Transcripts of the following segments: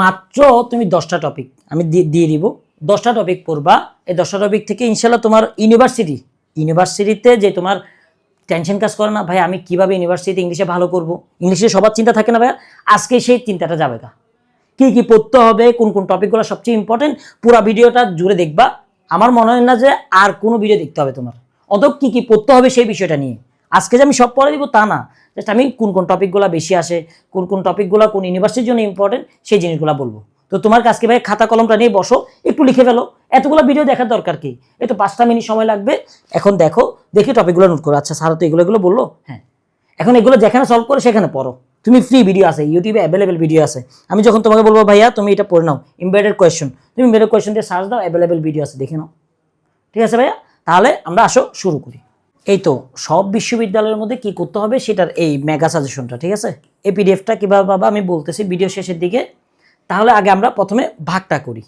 মাত্র তুমি 10টা টপিক আমি দিয়ে দিব, 10টা টপিক পড়বা। এই 10টা টপিক থেকে ইনশাল্লাহ তোমার ইউনিভার্সিটিতে যে তোমার টেনশন কাজ করে না ভাই আমি কিভাবে ইউনিভার্সিটিতে ইংলিশে ভালো করব, ইংলিশে সবার চিন্তা থাকে না ভাইয়া, আজকে সেই চিন্তাটা যাবে না। কি কি পড়তে হবে, কোন কোন টপিকগুলো সবচেয়ে ইম্পর্টেন্ট, পুরো ভিডিওটা জুড়ে দেখবা। আমার মনে হয় না যে আর কোনো ভিডিও দেখতে হবে তোমার, অত কি কি পড়তে হবে সেই বিষয়টা নিয়ে। আজকে যে আমি সব পড়ে দিব তা না, জাস্ট আমি কোন কোন টপিকগুলো বেশি আসে, কোন কোন টপিকগুলো কোন ইউনিভার্সিটির জন্য ইম্পর্টেন্ট সেই জিনিসগুলো বলবো। তো তোমার কাছকে ভাই খাতা কলমটা নিয়ে বসো, একটু লিখে ফেলো। এতগুলো ভিডিও দেখার দরকার কি, এই তো 5টা মিনিট সময় লাগবে। এখন দেখো, দেখি টপিকগুলো নোট করো। আচ্ছা স্যার তো এগুলো বললো, হ্যাঁ এখন এগুলো যেখানে সলভ করে সেখানে পড়ো। তুমি ফ্রি ভিডিও আছে, ইউটিউবে অ্যাভেলেবেল ভিডিও আছে। আমি যখন তোমাকে বলবো ভাইয়া তুমি এটা পড়ে নাও, এমবেডেড কোয়েশ্চন, তুমি এমবেডেড কোয়েশ্চন দিয়ে সার্চ দাও, অ্যাভেলেবেল ভিডিও আছে, দেখে নাও। ঠিক আছে ভাইয়া, তাহলে আমরা আসো শুরু করি। এই তো সব বিশ্ববিদ্যালয়ের মধ্যে কি করতে হবে সেটার এই মেগা সাজেশনটা, ঠিক আছে। এই পিডিএফটা কীভাবে পাবা আমি বলতেছি ভিডিও শেষের দিকে। তাহলে আগে আমরা প্রথমে ভাগটা করি।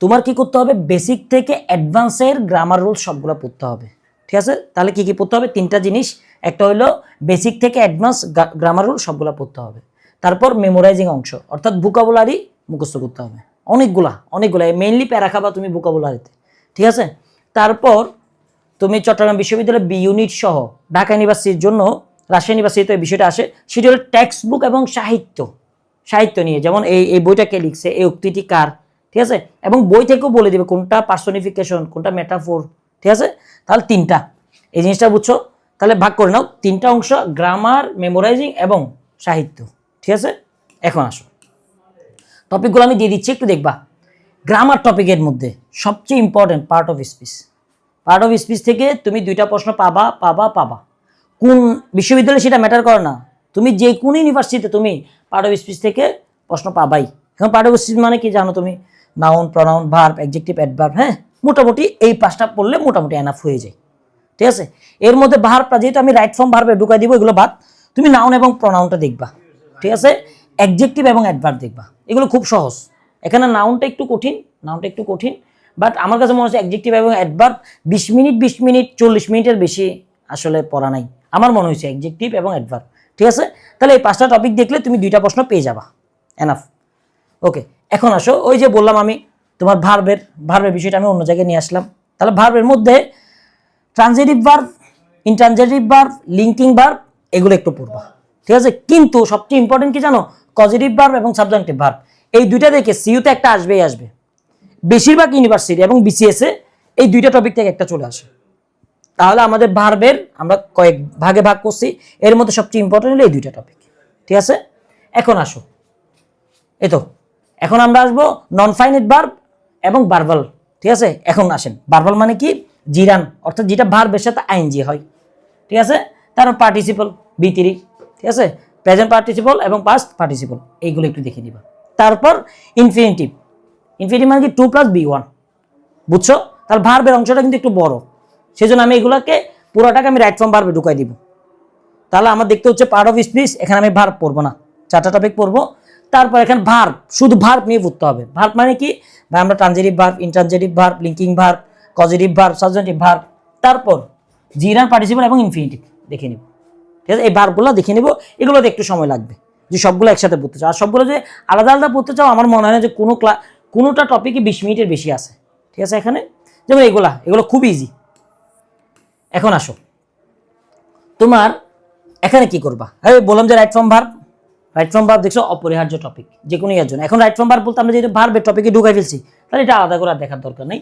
তোমার কি করতে হবে, বেসিক থেকে অ্যাডভান্সের গ্রামার রুল সবগুলো পড়তে হবে, ঠিক আছে। তাহলে কি কি পড়তে হবে, 3টা জিনিস। একটা হলো বেসিক থেকে অ্যাডভান্স গ্রামার রুল সবগুলো পড়তে হবে। তারপর মেমোরাইজিং অংশ অর্থাৎ ভোকাবুলারি মুখস্থ করতে হবে, অনেকগুলা মেইনলি প্যারা খাবা তুমি ভোকাবুলারিতে, ঠিক আছে। তারপর তুমি চট্টগ্রাম বিশ্ববিদ্যালয় বি ইউনিট সহ ঢাকা ইউনিভার্সিটির জন্য রাজশাহী ইউনিভার্সিটিতে এই বিষয়টা আসে, সেটি হলো টেক্সট বুক এবং সাহিত্য নিয়ে, যেমন এই বইটা কে লিখছে, এই উক্তিটি কার, ঠিক আছে। এবং বই থেকেও বলে দিবে কোনটা পার্সোনিফিকেশন, কোনটা মেটাফোর, ঠিক আছে। তাহলে 3টা, এই জিনিসটা বুঝছো। তাহলে ভাগ করে নাও 3টা অংশ, গ্রামার, মেমোরাইজিং এবং সাহিত্য, ঠিক আছে। এখন আসো টপিকগুলো আমি দিয়ে দিচ্ছি, একটু দেখবা। গ্রামার টপিকের মধ্যে সবচেয়ে ইম্পর্টেন্ট পার্ট অফ স্পিচ থেকে তুমি 2টা প্রশ্ন পাবা। কোন বিশ্ববিদ্যালয়ে সেটা ম্যাটার করে না, তুমি যে কোন ইউনিভার্সিটিতে তুমি পার্ট অফ স্পিচ থেকে প্রশ্ন পাবাই। এখন পার্ট অফ স্পিচ মানে কি জানো তুমি, noun, pronoun, verb, adjective, adverb, হ্যাঁ মোটামুটি এই 5টা পড়লে মোটামুটি এনাফ হয়ে যায়, ঠিক আছে। এর মধ্যে ভার্বটা যেহেতু আমি রাইট ফর্ম ভার্বে ঢুকাই দিব, এগুলো বাদ। তুমি নাউন এবং প্রনাউনটা দেখবা, ঠিক আছে। অ্যাডজেক্টিভ এবং অ্যাডভার্ব দেখবা, এগুলো খুব সহজ। এখানে নাউনটা একটু কঠিন, বাট আমার কাছে মনে হচ্ছে অ্যাডজেক্টিভ এবং অ্যাডভার্ব 20 মিনিট 40 মিনিটের বেশি আসলে পড়া নাই, আমার মনে হয়েছে অ্যাডজেক্টিভ এবং অ্যাডভার্ব, ঠিক আছে। তাহলে এই 5টা টপিক দেখলে তুমি 2টা প্রশ্ন পেয়ে যাবা, এনাফ। ওকে, এখন আসো, ওই যে বললাম আমি তোমার ভার্বের বিষয়টা আমি অন্য জায়গায় নিয়ে আসলাম। তাহলে ভার্বের মধ্যে transitive verb, intransitive verb, linking verb, এগুলো একটু পড়বা, ঠিক আছে। কিন্তু সবচেয়ে ইম্পর্টেন্ট কি জানো, কজেটিভ ভার্ব এবং সাবজেক্টিভ ভার্ব, এই 2টা দেখে সিইউতে একটা আসবে। বেশিরভাগ ইউনিভার্সিটি এবং বিসিএস এ এই 2টা টপিক থেকে একটা চলে আসে। তাহলে আমাদের ভার্বের আমরা কয়েক ভাগে ভাগ করছি, এর মধ্যে সবচেয়ে ইম্পর্টেন্ট হলো এই 2টা টপিক, ঠিক আছে। এখন আসো, এখন আমরা আসবো নন ফাইনাইট ভার্ব এবং ভার্বাল, ঠিক আছে। এখন আসেন, ভার্বাল মানে কি, জিরান অর্থাৎ যেটা ভার্বের সাথে আইএনজি হয়, ঠিক আছে। তারপর পার্টিসিপল বি3, ঠিক আছে, প্রেজেন্ট পার্টিসিপল এবং পাস্ট পার্টিসিপল, এইগুলো একটু দেখে দিবা। তারপর ইনফিনিটিভ মানে কি 2+B1, বুঝছো। তাহলে ভার্বের অংশটা কিন্তু একটু বড়, সেজন্য আমি এগুলোকে পুরোটাকে আমি রাইট ফর্ম ভার্বে ঢুকাই দিব। তাহলে আমার দেখতে হচ্ছে পার্ট অফ স্পিচ, এখানে আমি ভার্ব পড়বো না, 4টা টপিক পড়বো। তারপর এখানে ভার্ব, শুধু ভার্ব নিয়ে পড়তে হবে। ভার্ব মানে কি, আমরা transitive verb, intransitive verb, linking verb, causative verb, subjective verb, তারপর জিরান, পার্টিসিপল এবং ইনফিনিটিভ দেখে নিব, ঠিক আছে। এই ভার্বগুলো দেখে নিব, এগুলোতে একটু সময় লাগবে যে সবগুলো একসাথে পড়তে চাও। আর সবগুলো যে আলাদা আলাদা পড়তে চাও আমার মনে হয় না যে কোনোটা টপিকে 20 মিনিটের বেশি আছে, ঠিক আছে। এখানে যেমন এগুলো খুব ইজি। এখন আসো, তোমার এখানে কি করবা, বললাম যে রাইট ফর্ম ভার্ব দেখছো অপরিহার্য টপিক যে কোনো ইয়ার জন্য। এখন রাইট ফর্ম ভার্ব বলতে আমরা যেটা ভার্বের টপিকে ঢুকাই ফেলছি, তাহলে এটা আলাদা করে দেখার দরকার নেই।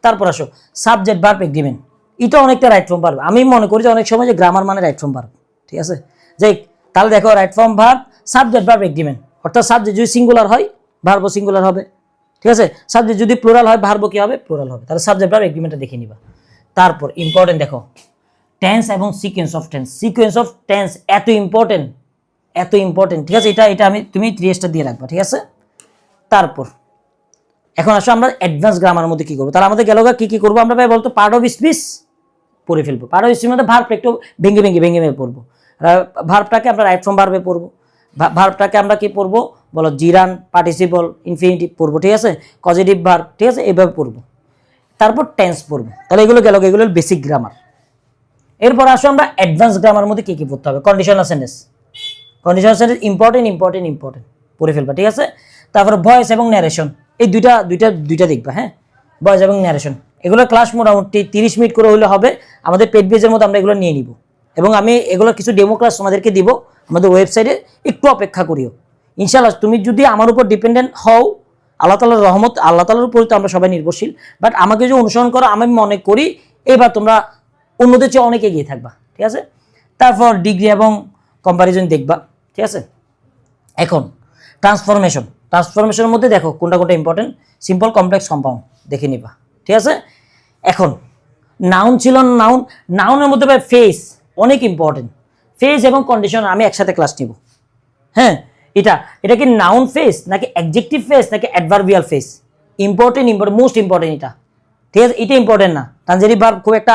তারপর আসো সাবজেক্ট ভার্ব এগ্রিমেন্ট, এটা অনেকটা রাইট ফর্ম ভার্ব। আমি মনে করি যে অনেক সময় যে গ্রামার মানে রাইট ফর্ম ভার্ব, ঠিক আছে। যে তাহলে দেখো right form verb, subject verb agreement, অর্থাৎ সাবজেক্ট যদি সিঙ্গুলার হয় ভার্বও সিঙ্গুলার হবে, ঠিক আছে। সাবজেক্ট যদি প্লুরাল হয় ভার্বও কি হবে, প্লুরাল হবে। তাহলে সাবজেক্ট ভার্ব এগ্রিমেন্টটা দেখে নিবা। তারপর ইম্পর্টেন্ট দেখো টেন্স এবং সিকোয়েন্স অফ টেন্স এত ইম্পর্টেন্ট, ঠিক আছে। এটা তুমি 3 দিয়ে রাখবা, ঠিক আছে। তারপর এখন আসো আমরা অ্যাডভান্স গ্রামার মধ্যে কি করবো। তাহলে আমাদের গেল কি করবো আমরা ভাই বলতো, পার্ট অফ স্পিচ পড়ে ফেলবো। পার্ট অফ স্পিচের মধ্যে ভার্বটা একটু ভেঙে পড়বো। ভার্বটাকে আমরা রাইট ফর্ম ভার্বে পড়বো, ভার্বটাকে আমরা কি পড়বো বলো, জিরান, পার্টিসিপল, ইনফিনিটিভ পড়বো, ঠিক আছে, কজেটিভ ভার্ব, ঠিক আছে, এইভাবে পড়বো। তারপর টেন্স পড়বো। তাহলে এগুলো এগুলো বেসিক গ্রামার। এরপর আসো আমরা অ্যাডভান্স গ্রামার মধ্যে কি পড়তে হবে, কন্ডিশনাল সেন্টেন্স ইম্পর্টেন্ট পড়ে ফেলবা, ঠিক আছে। তারপর ভয়েস এবং ন্যারেশন, এই দুইটা দেখবা। হ্যাঁ, ভয়েস এবং ন্যারেশন, এগুলো ক্লাস মোটামুটি 30 মিনিট করে হলে হবে। আমাদের পেড বেজের মতো আমরা এগুলো নিয়ে নিব, এবং আমি এগুলো কিছু ডেমো ক্লাস তোমাদেরকে দিব আমাদের ওয়েবসাইটে, একটু অপেক্ষা করিও। ইনশাআল্লাহ তুমি যদি আমার উপর ডিপেন্ডেন্ট হও, আল্লাহ তাআলার রহমত, আল্লাহ তাআলার উপর তো আমরা সবাই নির্ভরশীল, বাট আমাকে যদি অনুসরণ করো, আমি মনে করি এবার তোমরা অন্যদের চেয়ে অনেক এগিয়ে থাকবা। ঠিক আছে, তারপর ডিগ্রি এবং কম্পারিজন দেখবা। ঠিক আছে, এখন ট্রান্সফরমেশনের মধ্যে দেখো কোনটা কোনটা ইম্পর্টেন্ট। সিম্পল, কমপ্লেক্স, কম্পাউন্ড দেখে নিবা। ঠিক আছে, এখন নাউন ছিল, নাউনের মধ্যে ভাই ফেস অনেক ইম্পর্টেন্ট। ফেস এবং কন্ডিশন আমি একসাথে ক্লাস নিব। হ্যাঁ, এটা কি নাউন ফেস নাকি অ্যাডজেক্টিভ ফেস নাকি adverbial face, important, most important এটা। ঠিক আছে, এটা ইম্পর্টেন্ট না, ট্রানজিটিভ ভার্ব খুব একটা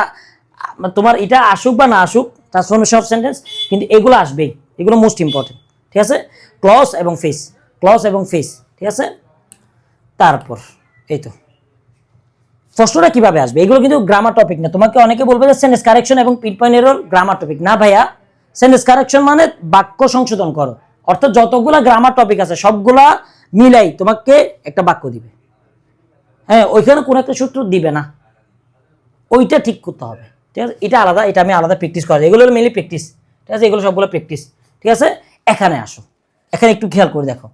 তোমার এটা আসুক বা না আসুক, ট্রান্সফরমেশন অফ সেন্টেন্স, কিন্তু এগুলো আসবেই, এগুলো মোস্ট ইম্পর্টেন্ট। ঠিক আছে, ক্লজ এবং ফেস। ঠিক আছে, তারপর এই তো প্রশ্নটা কিভাবে আসবে, এগুলো কিন্তু গ্রামার টপিক না। তোমাকে অনেকে বলবে যে সেন্টেন্স কারেকশন এবং pin point error grammar topic না। ভাইয়া, সেন্টেন্স কারেকশন মানে বাক্য সংশোধন করো, অর্থাৎ যতগুলা গ্রামার টপিক আছে সবগুলা মিলাই তোমাকে একটা বাক্য দিবে। হ্যাঁ, ওইখানে কোনো একটা সূত্র দিবে না, ওইটা ঠিক করতে হবে। ঠিক আছে, এটা আলাদা, এটা আমি আলাদা প্র্যাকটিস করা যায়, এগুলো মেনলি প্র্যাকটিস। ঠিক আছে, এগুলো সবগুলো প্র্যাকটিস। ঠিক আছে, এখানে আসো, এখানে একটু খেয়াল করে দেখো।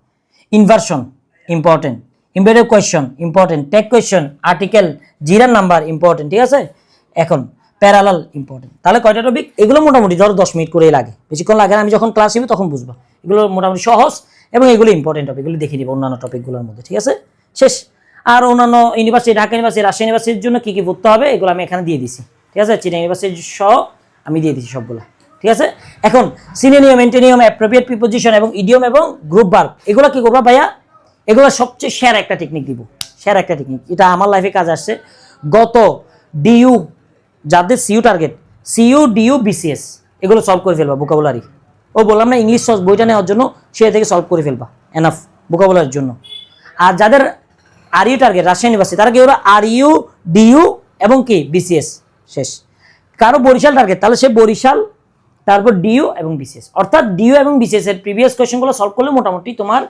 Inversion important, imperative question important, tag question, article, জিরার নাম্বার ইম্পর্টেন্ট। ঠিক আছে, এখন প্যারালাল ইম্পর্টেন্ট। তাহলে কয়টা টপিক? এগুলো মোটামুটি ধরো 10 মিনিট করেই লাগে, বেশিক্ষণ লাগে না। আমি যখন ক্লাস নিব তখন বুঝবো। এগুলো মোটামুটি সহজ এবং এগুলো ইম্পর্টেন্ট টপিক, এগুলো দেখে নিব অন্যান্য টপিকগুলোর মধ্যে। ঠিক আছে, শেষ। আর অন্যান্য ইউনিভার্সিটি, ঢাকা ইউনিভার্সিটি, রাজশাহী ইউনিভার্সিটির জন্য কী কী পড়তে হবে এগুলো আমি এখানে দিয়ে দিছি। ঠিক আছে, চীনা ইউনিভার্সিটি সহ আমি দিয়ে দিছি সবগুলো। ঠিক আছে, এখন সিনোনিম, অ্যান্টোনিম, অ্যাপ্রোপ্রিয়েট প্রিপোজিশন এবং ইডিয়ম এবং গ্রুপ ভার্ব, এগুলো কি করবা ভাইয়া? এগুলো সবচেয়ে সেরা একটা টেকনিক দিব, সেরা একটা টেকনিক, এটা আমার লাইফে কাজ আসছে। গত ডিইউ, যাদের CU target, CU, DU, BCS, এগুলো সলভ করে ফেলবা ভোকাবুলারি। ও বললাম না, ইংলিশ বইটা নেওয়ার জন্য সে থেকে সলভ করে ফেলবা, এনাফ ভোকাবুলারির জন্য। আর যাদের আরইউ টার্গেট, রাজশাহী ইউনিভার্সিটি, তারা কি ওরা আরইউ, ডিইউ এবং কি বিসিএস শেষ। কারো বরিশাল টার্গেট, তাহলে সে বরিশাল, তারপর ডিইউ এবং বিসিএস, অর্থাৎ ডিইউ এবং বিসিএস এর প্রিভিয়াস কোয়েশ্চেনগুলো সলভ করলে মোটামুটি তোমার,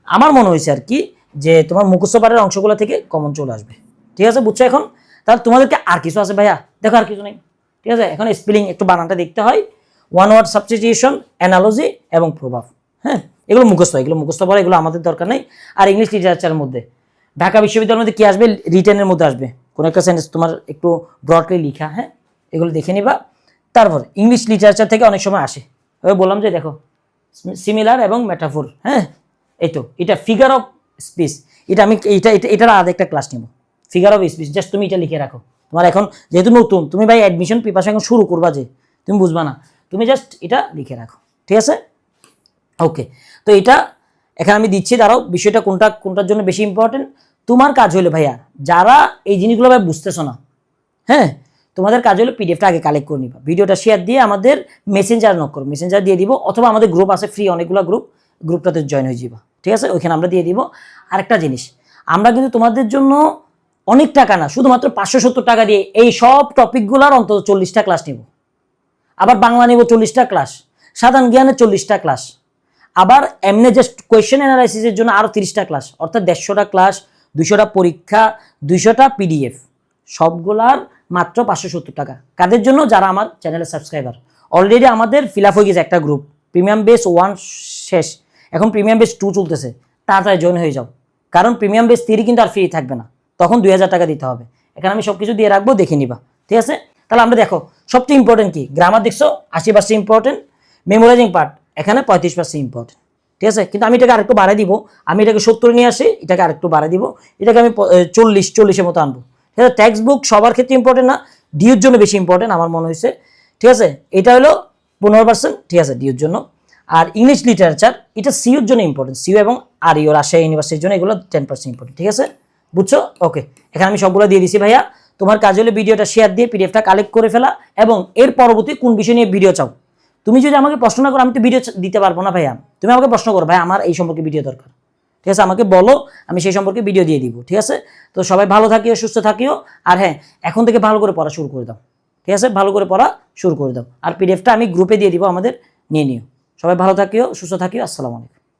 আমার মনে হয়েছে আর কি, যে তোমার মুখস্থ পাঠের অংশগুলো থেকে কমন চলে আসবে। ঠিক আছে, বুঝছো এখন? তাহলে তোমাদেরকে আর কিছু আছে ভাইয়া? দেখো আর কিছু নেই। ঠিক আছে, এখন স্পেলিং একটু বানানটা দেখতে হয়, ওয়ান ওয়ার্ড সাবস্টিটিউশন, অ্যানালজি এবং প্রভাব। হ্যাঁ, এগুলো মুখস্থ পড়া, এগুলো আমাদের দরকার নেই। আর ইংলিশ লিটারেচারের মধ্যে ঢাকা বিশ্ববিদ্যালয়ের মধ্যে কি আসবে? রিটেনের মধ্যে আসবে কোনো একটা সেন্টেন্স তোমার একটু ব্রডলি লিখা। হ্যাঁ, এগুলো দেখে নিবা। তারপর ইংলিশ লিটারেচার থেকে অনেক সময় আসে, ওই বললাম যে দেখো সিমিলার এবং মেটাফোর। হ্যাঁ, এই তো এটা ফিগার অফ স্পিচ, এটা আমি এটার আলাদা একটা ক্লাস নেব। ফিগার অফ স্পিচ, জাস্ট তুমি এটা লিখে রাখো। তোমার এখন যেহেতু নতুন, তুমি ভাই অ্যাডমিশন প্রিপারেশন এখন শুরু করবা, যে তুমি বুঝবা না, তুমি জাস্ট এটা লিখে রাখো। ঠিক আছে, ওকে। তো এটা এখানে আমি দিচ্ছি, দাঁড়াও, বিষয়টা কোনটার জন্য বেশি ইম্পর্টেন্ট। তোমার কাজ হলো ভাইয়া, যারা এই জিনিসগুলো ভাই বুঝতেছো না, হ্যাঁ, তোমাদের কাজ হলো পিডিএফটা আগে কালেক্ট করে নিবা, ভিডিওটা শেয়ার দিয়ে আমাদের মেসেঞ্জার নক করো, মেসেঞ্জার দিয়ে দিব, অথবা আমাদের গ্রুপ আছে ফ্রি অনেকগুলো গ্রুপটাতে জয়েন হয়ে যাবা। ঠিক আছে, ওইখানে আমরা দিয়ে দিব। আরেকটা জিনিস, আমরা কিন্তু তোমাদের জন্য অনেক টাকা না, শুধুমাত্র 570 টাকা দিয়ে এই সব টপিকগুলোর অন্তত 40টা ক্লাস নিব। আবার বাংলা নিব 40টা ক্লাস, সাধারণ জ্ঞানের 40টা ক্লাস, আবার এমনি জাস্ট কোয়েশ্চেন অ্যানালাইসিসের জন্য আরও 30টা ক্লাস, অর্থাৎ 150টা ক্লাস, 200টা পরীক্ষা, 200টা পিডিএফ, সবগুলার মাত্র 570 টাকা। কাদের জন্য? যারা আমার চ্যানেলের সাবস্ক্রাইবার। অলরেডি আমাদের ফিল আপ হয়ে গেছে একটা গ্রুপ, প্রিমিয়াম বেস 1 শেষ, এখন প্রিমিয়াম বেস 2 চলতেছে, তাড়াতাড়ি জয়েন হয়ে যাও, কারণ প্রিমিয়াম বেস 3 কিন্তু আর ফ্রি থাকবে না, তখন 2000 টাকা দিতে হবে। এখানে আমি সব কিছু দিয়ে রাখবো, দেখে নিবা। ঠিক আছে, তাহলে আমরা দেখো সবচেয়ে ইম্পর্টেন্ট কি, গ্রামার দেখছো 80% ইম্পর্টেন্ট, মেমোরাইজিং পার্ট এখানে 35% ইম্পর্টেন্ট। ঠিক আছে, কিন্তু আমি এটাকে আরেকটু বাড়াই দিব, আমি এটাকে 70 নিয়ে আসি, এটাকে আরেকটু বাড়াই দিব, এটাকে আমি 40-40-এর মতো আনবো। ঠিক আছে, টেক্সট বুক সবার ক্ষেত্রে ইম্পর্টেন্ট না, ডিউর জন্য বেশি ইম্পর্টেন্ট আমার মনে হয়েছে। ঠিক আছে, এটা হলো 15%। ঠিক আছে, ডিউর জন্য। আর ইংলিশ লিটারেচার এটা সিইউর জন্য ইম্পর্টেন্ট, সিইউ এবং আরইউ, রাজশাহী ইউনিভার্সিটির জন্য এগুলো 10% ইম্পর্টেন্ট। ঠিক আছে, বুঝছো? ওকে, এখানে আমি সবগুলো দিয়ে দিছি ভাইয়া। তোমার কাজ হলে ভিডিওটা শেয়ার দিয়ে পিডিএফটা কালেক্ট করে ফেলা, এবং এর পরবর্তী কোন বিষয় নিয়ে ভিডিও চাও। তুমি যদি আমাকে প্রশ্ন না করো, আমি তো ভিডিও দিতে পারবো না ভাইয়া। তুমি আমাকে প্রশ্ন করো, ভাই আমার এই সম্পর্কে ভিডিও দরকার। ঠিক আছে, আমাকে বলো, আমি সেই সম্পর্কে ভিডিও দিয়ে দিব। ঠিক আছে, তো সবাই ভালো থাকিও, সুস্থ থাকিও। আর হ্যাঁ, এখন থেকে ভালো করে পড়া শুরু করে দাও। ঠিক আছে, ভালো করে পড়া শুরু করে দাও। আর পিডিএফটা আমি গ্রুপে দিয়ে দিব, আমাদের নিয়ে নিও। সবাই ভালো থাকিও, সুস্থ থাকিও। আসসালামু আলাইকুম।